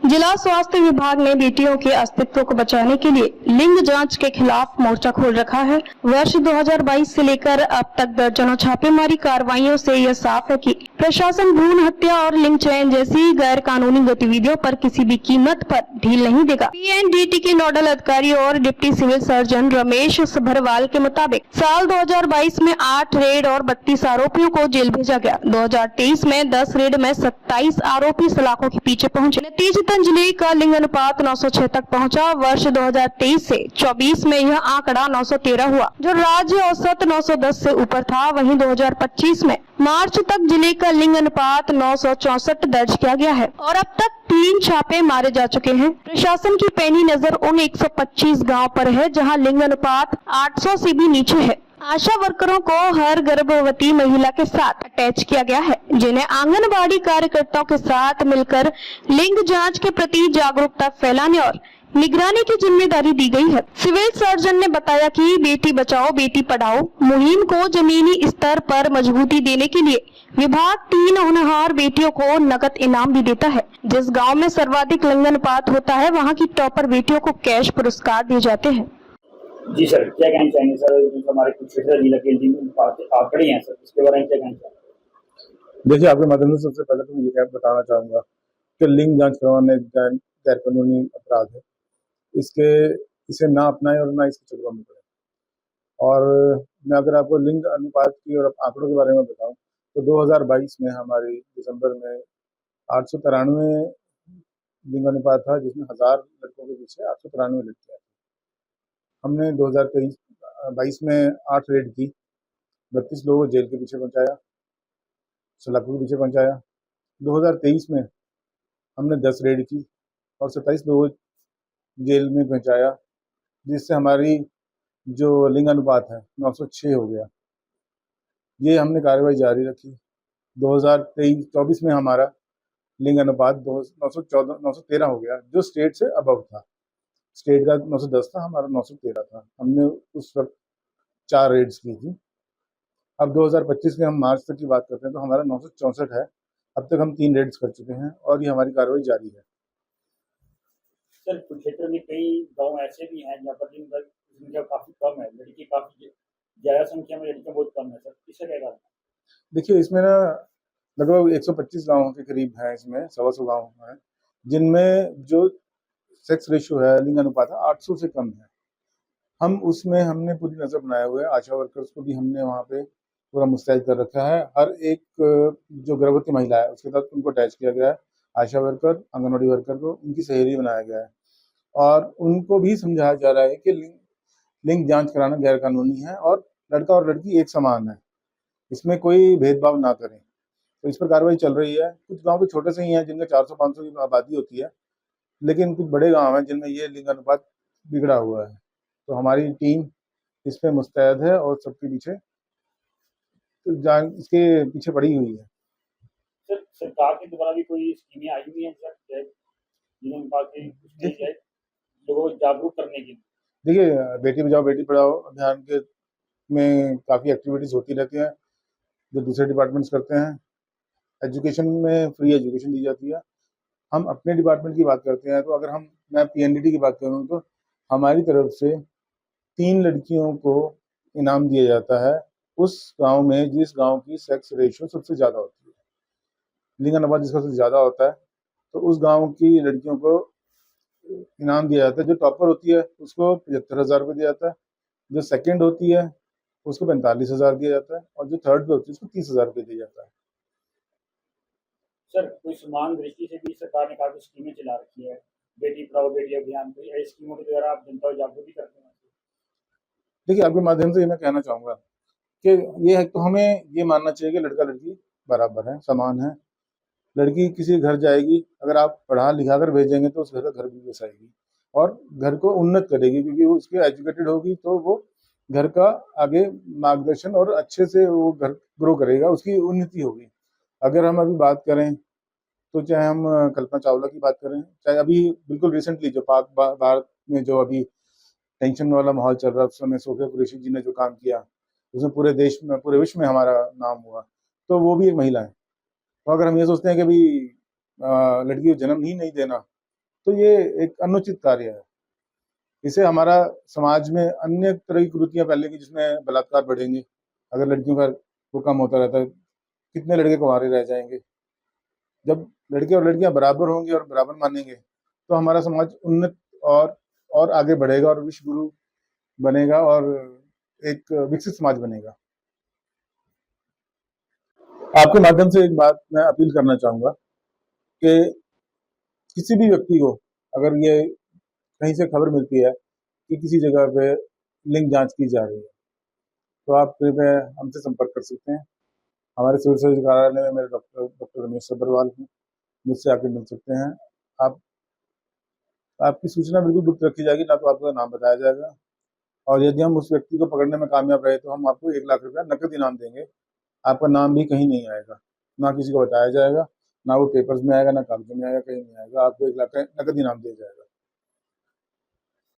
जिला स्वास्थ्य विभाग ने बेटियों के अस्तित्व को बचाने के लिए लिंग जांच के खिलाफ मोर्चा खोल रखा है। वर्ष 2022 से लेकर अब तक दर्जनों छापेमारी कार्रवाइयों से यह साफ है कि प्रशासन भ्रूण हत्या और लिंग चयन जैसी गैर कानूनी गतिविधियों पर किसी भी कीमत पर ढील नहीं देगा। पीएनडीटी के नोडल अधिकारी और deputy civil surgeon Ramesh Sabharwal के मुताबिक साल 2022 में 8 रेड और 32 आरोपियों को जेल भेजा गया। 2023 में 10 रेड में 27 आरोपी सलाखों के पीछे पहुंचे। नतीजतन जिले का लिंग अनुपात 906 तक पहुंचा। वर्ष 2023 से 24 में यह आंकड़ा 913 हुआ, जो राज्य औसत 910 से ऊपर था। वहीं 2025 में मार्च तक जिले का लिंग अनुपात 964 दर्ज किया गया है और अब तक 3 छापे मारे जा चुके हैं। प्रशासन की पैनी नजर उन 125 गांव पर है जहां लिंग अनुपात 800 से भी नीचे है। आशा वर्करों को हर गर्भवती महिला के साथ अटैच किया गया है, जिन्हें आंगनबाड़ी कार्यकर्ताओं के साथ मिलकर लिंग जांच के प्रति जागरूकता फैलाने और निगरानी की जिम्मेदारी दी गई है। सिविल सर्जन ने बताया कि बेटी बचाओ बेटी पढ़ाओ मुहिम को जमीनी स्तर पर मजबूती देने के लिए विभाग 3 होनहार बेटियों को नकद इनाम भी देता है। जिस गांव में सर्वाधिक लिंग अनुपात होता है वहां की टॉपर बेटियों को कैश पुरस्कार दिए जाते हैं। जी सर, क्या कहना चाहेंगे सर? हमारे कुछ क्षेत्र जिला के लिंग अनुपात आंकड़े हैं सर, इसके बारे में क्या कहना चाहेंगे? देखिए, आपके माध्यम से सबसे पहले तो मैं ये बताना चाहूँगा कि लिंग जांच करवाना एक गैर कानूनी अपराध है। इसे ना अपनाएं और ना इसके चक्कर में पड़े। और मैं अगर आपको लिंग अनुपात की और आंकड़ों के बारे में बताऊं तो 2022 में हमारी दिसंबर में 893 लिंग अनुपात था, जिसमें 1000 लड़कों के पीछे 893 लड़कियां। हमने 2023-22 में 8 रेड की, 32 लोगों को जेल के पीछे पहुंचाया, सलाखों के पीछे पहुंचाया। 2023 में हमने 10 रेड की और 27 लोगों को जेल में पहुंचाया, जिससे हमारी जो लिंग अनुपात है 906 हो गया। ये हमने कार्रवाई जारी रखी। 2023-24 में हमारा लिंग अनुपात 913 हो गया, जो स्टेट से अबव था। स्टेट का 910 था, हमारा 913 था। हमने उस वक्त 4 रेड्स की थी। अब 2025 के हम मार्च तक की बात करते हैं तो हमारा 964 है। अब तक हम 3 रेड्स कर चुके हैं और ये हमारी कार्रवाई जारी है। सर, कुछ क्षेत्र में कई गांव ऐसे भी हैं जहाँ पर लिंग संख्या काफी कम है, लड़की काफी ज्यादा संख्या में लड़कियां बहुत कम है सर, इससे क्या कारण? देखिए, इसमें ना लगभग 125 गाँव के करीब है, इसमें 125 गाँव हैं जिनमें जो सेक्स रेशियो है, लिंग अनुपात है 800 से कम है। हमने पूरी नजर बनाए हुए है। आशा वर्कर्स को भी हमने वहाँ पे पूरा मुस्तैद कर रखा है। हर एक जो गर्भवती महिला है उसके साथ उनको अटैच किया गया है। आशा वर्कर, आंगनबाड़ी वर्कर को उनकी सहेली बनाया गया है और उनको भी समझाया जा रहा है कि लिंग जांच कराना गैर कानूनी है और लड़का और लड़की एक समान है, इसमें कोई भेदभाव ना करें। तो इस पर कार्रवाई चल रही है। कुछ गांव तो छोटे से ही हैं जिनमें 400-500 की आबादी होती है, लेकिन कुछ बड़े गांव हैं जिनमें ये लिंग अनुपात बिगड़ा हुआ है। तो हमारी टीम इस पे मुस्तैद है और सबके पीछे इसके पीछे पड़ी हुई है। सर, सरकार के द्वारा भी कोई स्कीमें आई हुई हैं सर लिंग अनुपात के लोगों को जागरूक करने की? देखिए, बेटी बचाओ बेटी पढ़ाओ अभियान के में काफ़ी एक्टिविटीज़ होती रहती हैं जो दूसरे डिपार्टमेंट्स करते हैं। एजुकेशन में फ्री एजुकेशन दी जाती है। हम अपने डिपार्टमेंट की बात करते हैं तो मैं पीएनडीटी की बात करूँ तो हमारी तरफ से 3 लड़कियों को इनाम दिया जाता है उस गांव में जिस गांव की सेक्स रेशियो सबसे ज़्यादा होती है, लिंग अनुपात जिसका सबसे ज़्यादा होता है, तो उस गांव की लड़कियों को इनाम दिया जाता है। जो टॉपर होती है उसको 75,000 रुपये दिया जाता है, जो सेकंड होती है उसको 45,000 दिया जाता है और जो थर्ड पे होती है उसको 30,000 रुपये दिया जाता है। सर, कोई समान दृष्टि से भी सरकार ने काफी स्कीमें चला रखी है, बेटी पढ़ाओ बेटी अभियान, कोई ऐसी स्कीमों के द्वारा आप जनता को जागरूक भी करते हैं? देखिए, आपके माध्यम से ये मैं कहना चाहूँगा कि ये है तो हमें ये मानना चाहिए कि लड़का लड़की बराबर है, समान है। लड़की किसी घर जाएगी, अगर आप पढ़ा लिखा कर भेजेंगे तो उस घर का घर भी बसाएगी और घर को उन्नत करेगी, क्योंकि वो उसके एजुकेटेड होगी तो वो घर का आगे मार्गदर्शन और अच्छे से वो घर ग्रो करेगा, उसकी उन्नति होगी। अगर हम अभी बात करें तो चाहे हम कल्पना चावला की बात करें, चाहे अभी बिल्कुल रिसेंटली जो पाक भारत में जो अभी टेंशन वाला माहौल चल रहा है, उस समय सोफिया कुरैशी जी ने जो काम किया उसमें पूरे देश में पूरे विश्व में हमारा नाम हुआ, तो वो भी एक महिला है। तो अगर हम ये सोचते हैं कि भाई लड़की को जन्म ही नहीं देना तो ये एक अनुचित कार्य है। इसे हमारा समाज में अन्य तरह की कुरीतियां फैलेंगी, जिसमें बलात्कार बढ़ेंगे। अगर लड़कियों का वो कम होता रहता है, कितने लड़के कुंवारे रह जाएंगे। जब लड़के और लड़कियां बराबर होंगे और बराबर मानेंगे, तो हमारा समाज उन्नत और आगे बढ़ेगा और विश्व गुरु बनेगा और एक विकसित समाज बनेगा। आपके माध्यम से एक बात मैं अपील करना चाहूंगा कि किसी भी व्यक्ति को अगर ये कहीं से खबर मिलती है कि किसी जगह पे लिंग जांच की जा रही है, तो आप कृपया हमसे संपर्क कर सकते हैं। हमारे सिविल सर्जन कार्यालय में मेरे डॉक्टर रमेश सब्बरवाल हैं, मुझसे आके मिल सकते हैं। आप आपकी सूचना बिल्कुल गुप्त रखी जाएगी, ना तो आपका नाम बताया जाएगा, और यदि हम उस व्यक्ति को पकड़ने में कामयाब रहे तो हम आपको 1 लाख रुपया नकद इनाम देंगे। आपका नाम भी कहीं नहीं आएगा, ना किसी को बताया जाएगा, ना वो पेपर्स में आएगा, ना कागजों में आएगा, कहीं नहीं आएगा। आपको 1 लाख का नकद इनाम दिया जाएगा।